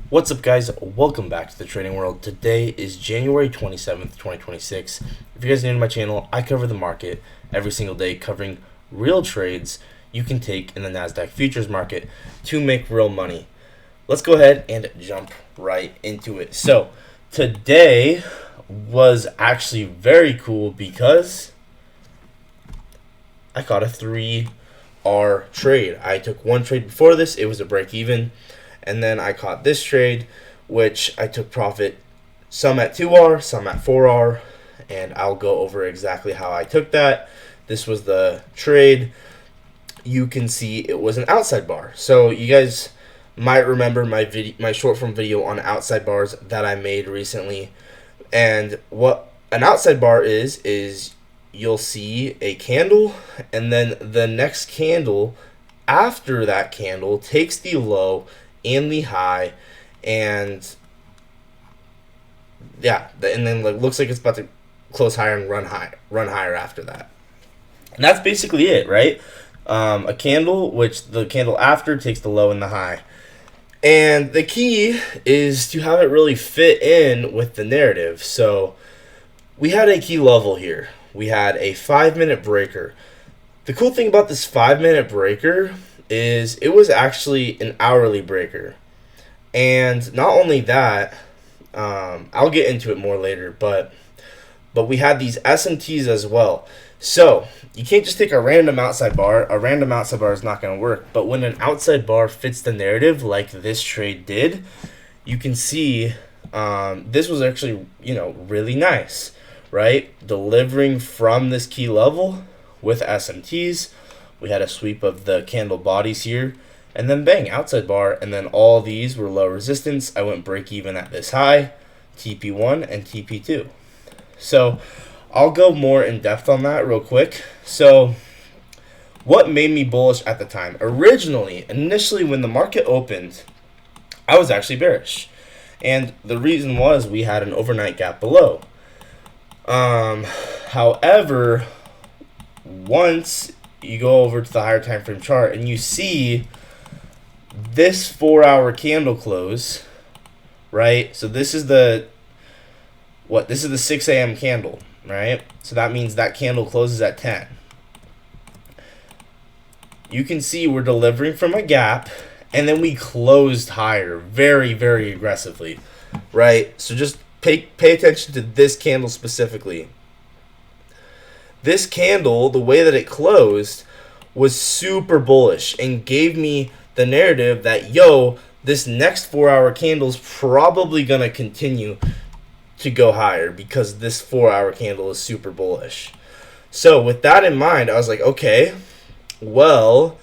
What's up, guys? Welcome back to the trading world. Today is January 27th, 2026. If you guys are new to my channel, I cover the market every single day, covering real trades you can take in the NASDAQ futures market to make real money. Let's go ahead and jump right into it. So, today was actually very cool because I caught a 3R trade. I took one trade before this, it was a break even. And then I caught this trade, which I took profit, some at 2R, some at 4R, and I'll go over exactly how I took that. This was the trade. You can see it was an outside bar. So you guys might remember my short form video on outside bars that I made recently. And what an outside bar is you'll see a candle, and then the next candle after that candle takes the low and the high, and yeah, and then looks like it's about to close higher and run higher after that. And that's basically it, right? A candle, which the candle after takes the low and the high. And the key is to have it really fit in with the narrative. So we had a key level here. We had a 5-minute breaker. The cool thing about this 5-minute breaker is it was actually an hourly breaker. And not only that, I'll get into it more later, but we had these SMTs as well. So you can't just take a random outside bar. A random outside bar is not going to work. But when an outside bar fits the narrative like this trade did, you can see this was actually, really nice, right? Delivering from this key level with SMTs. We had a sweep of the candle bodies here, and then bang, outside bar, and then all these were low resistance. I went break even at this high, TP1 and TP2. So I'll go more in depth on that real quick. So what made me bullish at the time? Initially when the market opened, I was actually bearish. And the reason was we had an overnight gap below. However, once you go over to the higher time frame chart and you see this 4-hour candle close, right? So this is the 6 a.m. candle, right? So that means that candle closes at 10. You can see we're delivering from a gap, and then we closed higher very, very aggressively, right? So just pay attention to this candle specifically. This candle, the way that it closed, was super bullish and gave me the narrative that, this next 4-hour candle is probably going to continue to go higher because this 4-hour candle is super bullish. So with that in mind, I was like, okay, well,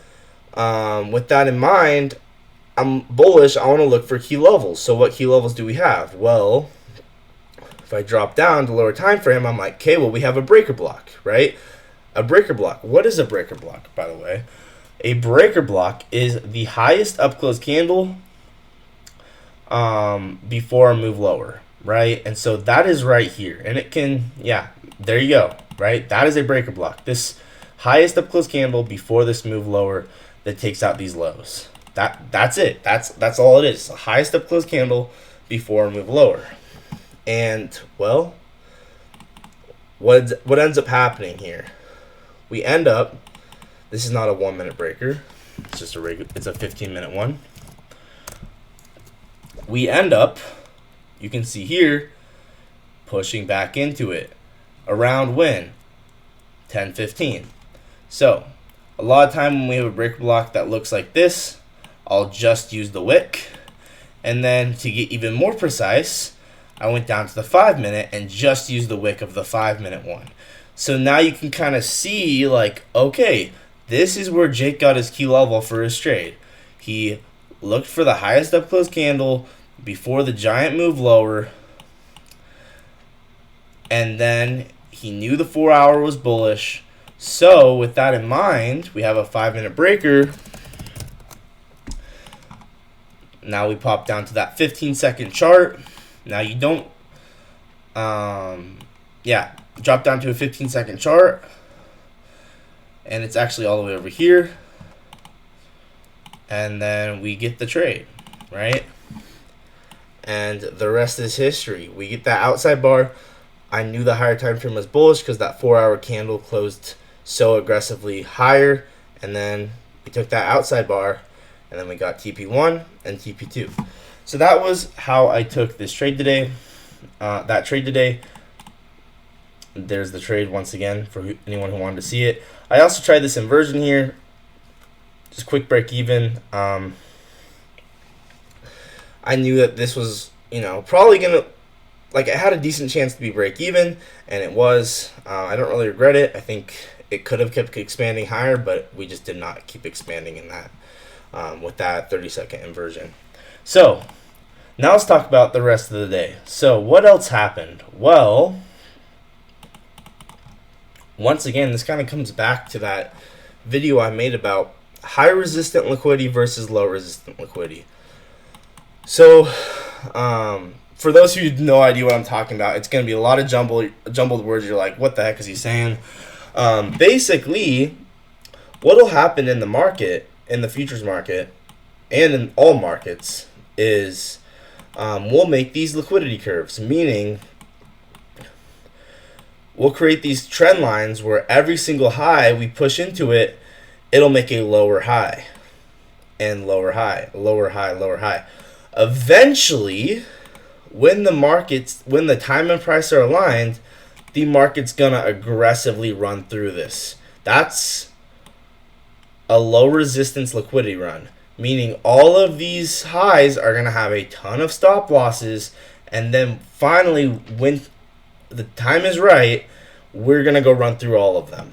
with that in mind, I'm bullish. I want to look for key levels. So what key levels do we have? Well, if I drop down to lower time frame, I'm like, okay, well, we have a breaker block, right? A breaker block. What is a breaker block, by the way? A breaker block is the highest up close candle before a move lower, right? And so that is right here. And it can, there you go, right? That is a breaker block. This highest up close candle before this move lower that takes out these lows. That's it. That's all it is. The highest up close candle before a move lower. And, well, what ends up happening here? We end up, this is not a 1-minute breaker. It's just it's a 15-minute one. We end up, you can see here, pushing back into it. Around when? 10:15. So, a lot of time when we have a breaker block that looks like this, I'll just use the wick. And then to get even more precise, I went down to the 5-minute and just used the wick of the 5-minute one. So now you can kind of see, okay, this is where Jake got his key level for his trade. He looked for the highest up close candle before the giant move lower, and then he knew the 4-hour was bullish. So with that in mind, we have a 5-minute breaker. Now we pop down to that 15-second chart. Now you don't, drop down to a 15-second chart, and it's actually all the way over here. And then we get the trade, right? and the rest is history. We get that outside bar. I knew the higher time frame was bullish because that 4-hour candle closed so aggressively higher, and then we took that outside bar, and then we got TP1 and TP2. So that was how I took this trade today. That trade today. There's the trade once again for anyone who wanted to see it. I also tried this inversion here. Just quick break even. I knew that this was, probably gonna, like, it had a decent chance to be break even, and it was. I don't really regret it. I think it could have kept expanding higher, but we just did not keep expanding in that with that 30-second inversion. So now let's talk about the rest of the day. So what else happened? Well, once again, this kind of comes back to that video I made about high resistant liquidity versus low resistant liquidity. So for those who have no idea what I'm talking about, it's going to be a lot of jumbled words. You're like, what the heck is he saying? Basically, what will happen in the market, in the futures market, and in all markets is we'll make these liquidity curves, meaning we'll create these trend lines where every single high we push into it, it'll make a lower high and lower high, lower high, lower high. Eventually, when the time and price are aligned, the market's gonna aggressively run through this. That's a low resistance liquidity run, meaning all of these highs are gonna have a ton of stop losses, and then finally, when the time is right, we're gonna go run through all of them.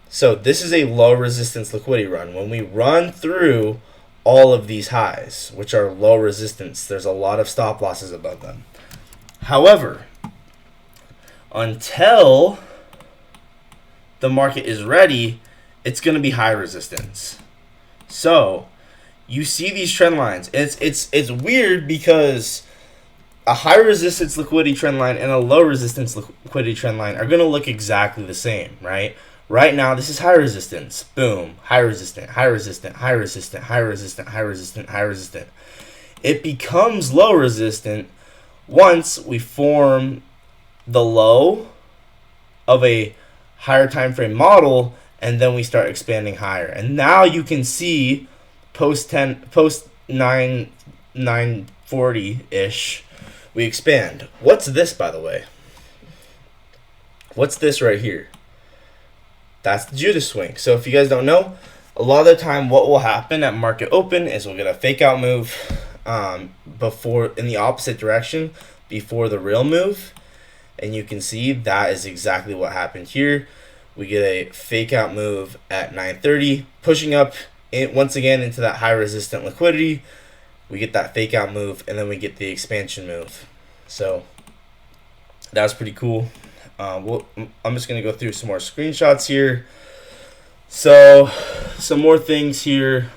So this is a low resistance liquidity run. When we run through all of these highs, which are low resistance, there's a lot of stop losses above them. However, until the market is ready, it's going to be high resistance. So you see these trend lines. It's weird because a high resistance liquidity trend line and a low resistance liquidity trend line are going to look exactly the same, right? Right now, this is high resistance. Boom. High resistant, high resistant, high resistant, high resistant, high resistant, high resistant. It becomes low resistant once we form the low of a higher time frame model, and then we start expanding higher. And now you can see post 940-ish, we expand. What's this, by the way? What's this right here? That's the Judas swing. So if you guys don't know, a lot of the time what will happen at market open is we'll get a fake out move before in the opposite direction before the real move. And you can see that is exactly what happened here. We get a fake out move at 9:30, pushing up once again into that high resistant liquidity. We get that fake out move, and then we get the expansion move. So that was pretty cool. I'm just going to go through some more screenshots here. So some more things here.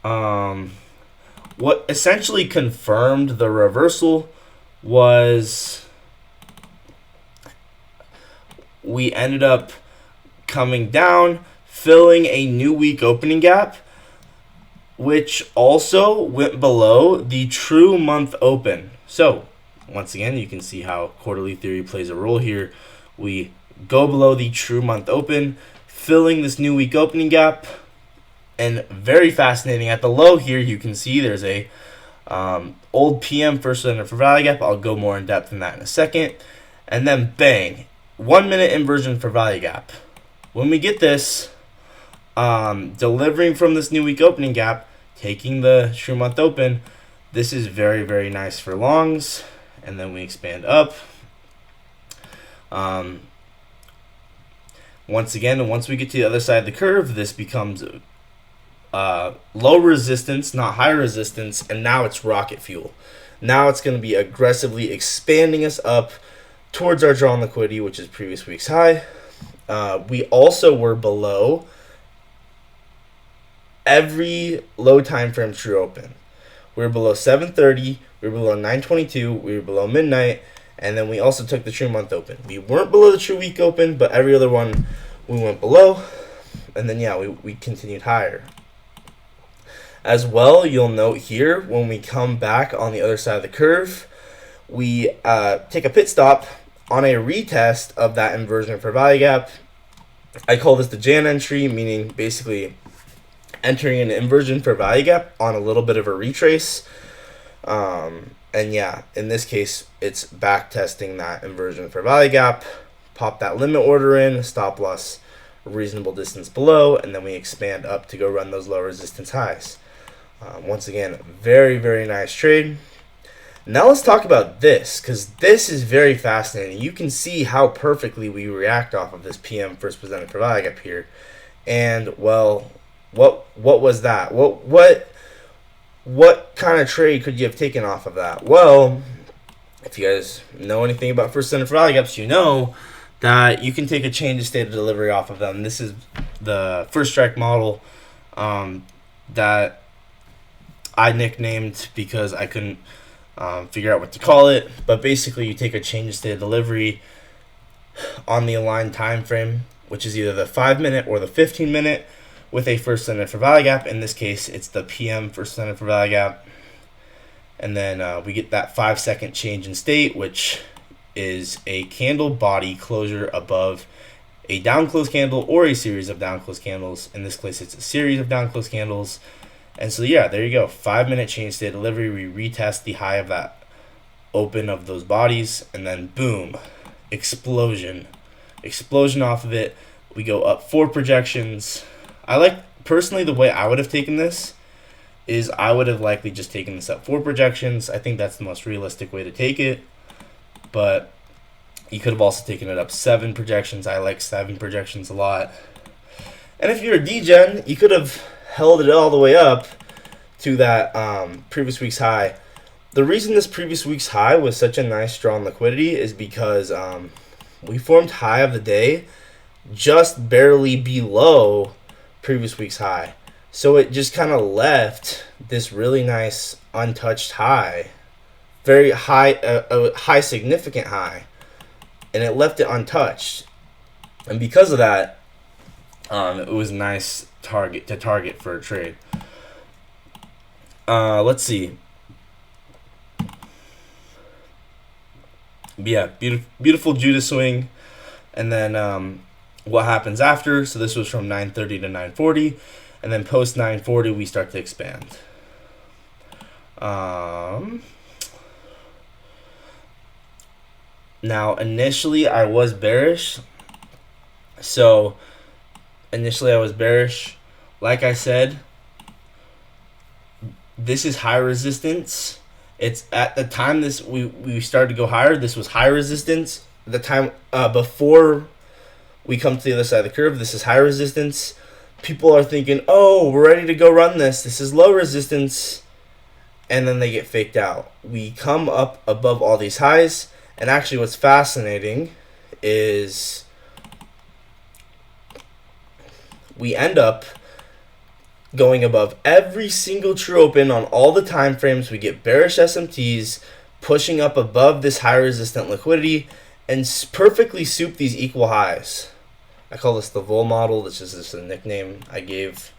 What essentially confirmed the reversal was we ended up coming down, filling a new week opening gap, which also went below the true month open. So once again, you can see how quarterly theory plays a role here. We go below the true month open, filling this new week opening gap. And very fascinating, at the low here, you can see there's a old PM first center for value gap. I'll go more in depth in that in a second. And then bang, 1 minute inversion for value gap. When we get this, delivering from this new week opening gap, taking the true month open, this is very, very nice for longs. And then we expand up. Once again, once we get to the other side of the curve, this becomes low resistance, not high resistance, and now it's rocket fuel. Now it's going to be aggressively expanding us up towards our drawn liquidity, which is previous week's high. We also were below every low time frame true open. We were below 7:30, we were below 9:22, we were below midnight, and then we also took the true month open. We weren't below the true week open, but every other one we went below, and then yeah, we continued higher. As well, you'll note here when we come back on the other side of the curve, we take a pit stop on a retest of that inversion for value gap. I call this the Jan entry, meaning basically entering an inversion for value gap on a little bit of a retrace. And yeah, in this case, it's back testing that inversion for value gap, pop that limit order in, stop loss a reasonable distance below, and then we expand up to go run those low resistance highs. Once again, very, very nice trade. Now let's talk about this, because this is very fascinating. You can see how perfectly we react off of this PM first presented for value gap here. And well, what was that? What kind of trade could you have taken off of that? Well, if you guys know anything about first presented for value gaps, you know that you can take a change of state of delivery off of them. This is the first strike model that I nicknamed because I couldn't figure out what to call it. But basically, you take a change of state of delivery on the aligned time frame, which is either the 5-minute or the 15-minute, with a first presented for value gap. In this case, it's the PM first presented for value gap. And then we get that 5-second change in state, which is a candle body closure above a down close candle or a series of down close candles. In this case, it's a series of down close candles. And so yeah, there you go. 5-minute change state delivery. We retest the high of that open of those bodies, and then boom, explosion off of it. We go up 4 projections. I like, personally, the way I would have taken this is I would have likely just taken this up 4 projections. I think that's the most realistic way to take it. But you could have also taken it up 7 projections. I like 7 projections a lot. And if you're a degen, you could have held it all the way up to that previous week's high. The reason this previous week's high was such a nice strong liquidity is because we formed high of the day just barely below previous week's high. So it just kind of left this really nice untouched high, very high, a high significant high, and it left it untouched. And because of that, it was a nice target for a trade. Let's see. Yeah, beautiful Judas swing. And then what happens after? So this was from 9:30 to 9:40. And then post 9:40, we start to expand. Now, initially, I was bearish. So, initially, I was bearish. Like I said, this is high resistance. It's at the time we started to go higher, this was high resistance. The time before we come to the other side of the curve, this is high resistance. People are thinking, oh, we're ready to go run this. This is low resistance. And then they get faked out. We come up above all these highs. And actually what's fascinating is we end up going above every single true open on all the time frames. We get bearish SMTs, pushing up above this high resistant liquidity, and perfectly soup these equal highs. I call this the Vol model. This is just a nickname I gave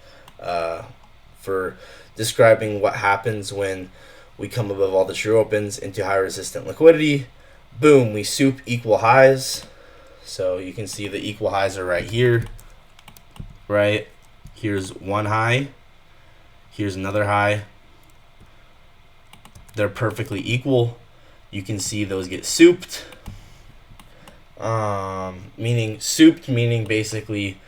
for describing what happens when we come above all the true opens into high resistant liquidity. Boom, we soup equal highs. So you can see the equal highs are right here. Right? Here's one high. Here's another high. They're perfectly equal. You can see those get souped. Meaning basically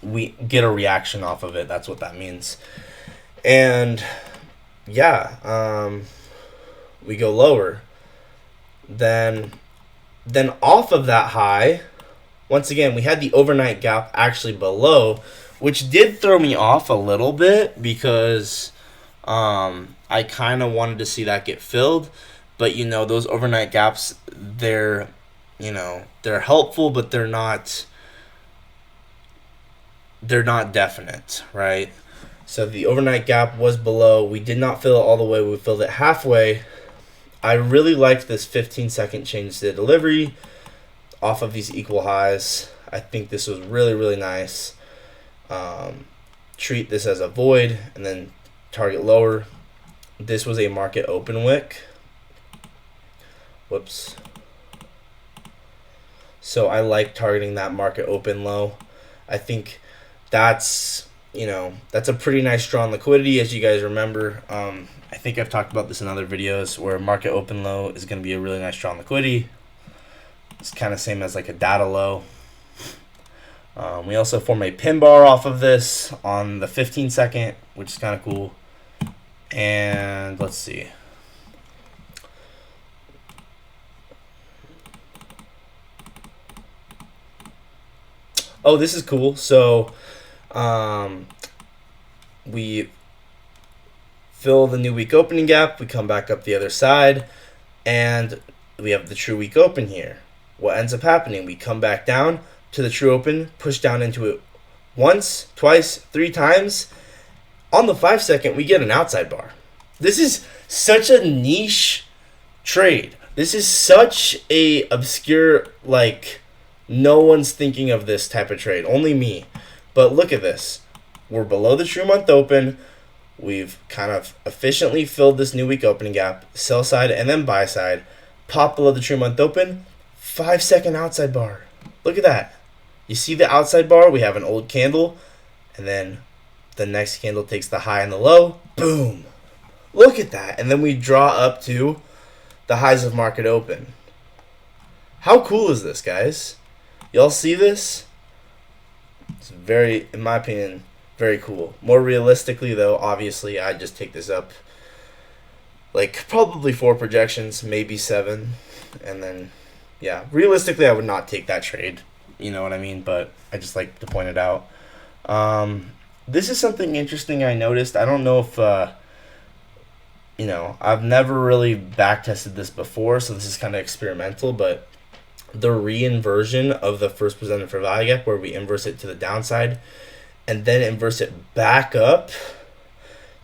we get a reaction off of it. That's what that means. And yeah, we go lower. Then off of that high, once again, we had the overnight gap actually below, which did throw me off a little bit because I kind of wanted to see that get filled. But, those overnight gaps, they're helpful, but they're not definite, right? So the overnight gap was below. We did not fill it all the way. We filled it halfway. I really liked this 15-second change to delivery off of these equal highs. I think this was really, really nice. treat this as a void and then target lower. This was a market open wick. Whoops. So I like targeting that market open low. I think that's, that's a pretty nice draw on liquidity, as you guys remember. I think I've talked about this in other videos where market open low is going to be a really nice draw on liquidity. It's kind of same as like a data low. We also form a pin bar off of this on the 15 second, which is kind of cool. And let's see. Oh, this is cool. So we fill the new week opening gap. We come back up the other side, and we have the true week open here. What ends up happening? We come back down to the true open, push down into it once, twice, 3 times. On the 5 second, we get an outside bar. This is such a niche trade. This is such a obscure, like, no one's thinking of this type of trade. Only me. But look at this. We're below the true month open. We've kind of efficiently filled this new week opening gap, sell side and then buy side. Pop below the true month open, 5 second outside bar. Look at that. You see the outside bar? We have an old candle, and then the next candle takes the high and the low. Boom. Look at that. And then we draw up to the highs of market open. How cool is this, guys? Y'all see this? It's very, in my opinion, very cool. More realistically, though, obviously, I just take this up like probably 4 projections, maybe 7. And then, yeah, realistically, I would not take that trade. You know what I mean? But I just like to point it out. This is something interesting I noticed. I don't know if, I've never really backtested this before, so this is kind of experimental, but the reinversion of the first presented for value gap, where we inverse it to the downside and then inverse it back up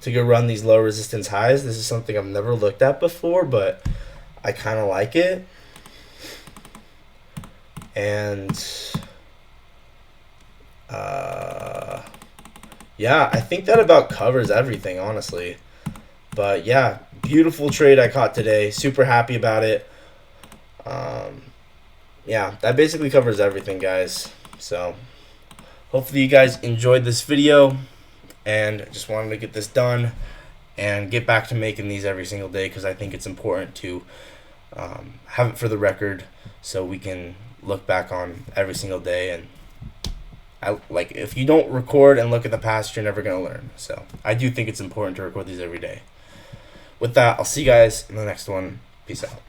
to go run these low resistance highs. This is something I've never looked at before, but I kind of like it. And yeah, I think that about covers everything, honestly. But yeah, beautiful trade I caught today. Super happy about it. Yeah, that basically covers everything, guys. So hopefully you guys enjoyed this video, and just wanted to get this done and get back to making these every single day, because I think it's important to have it for the record so we can look back on every single day. And like, if you don't record and look at the past, you're never going to learn. So I do think it's important to record these every day. With that, I'll see you guys in the next one. Peace out.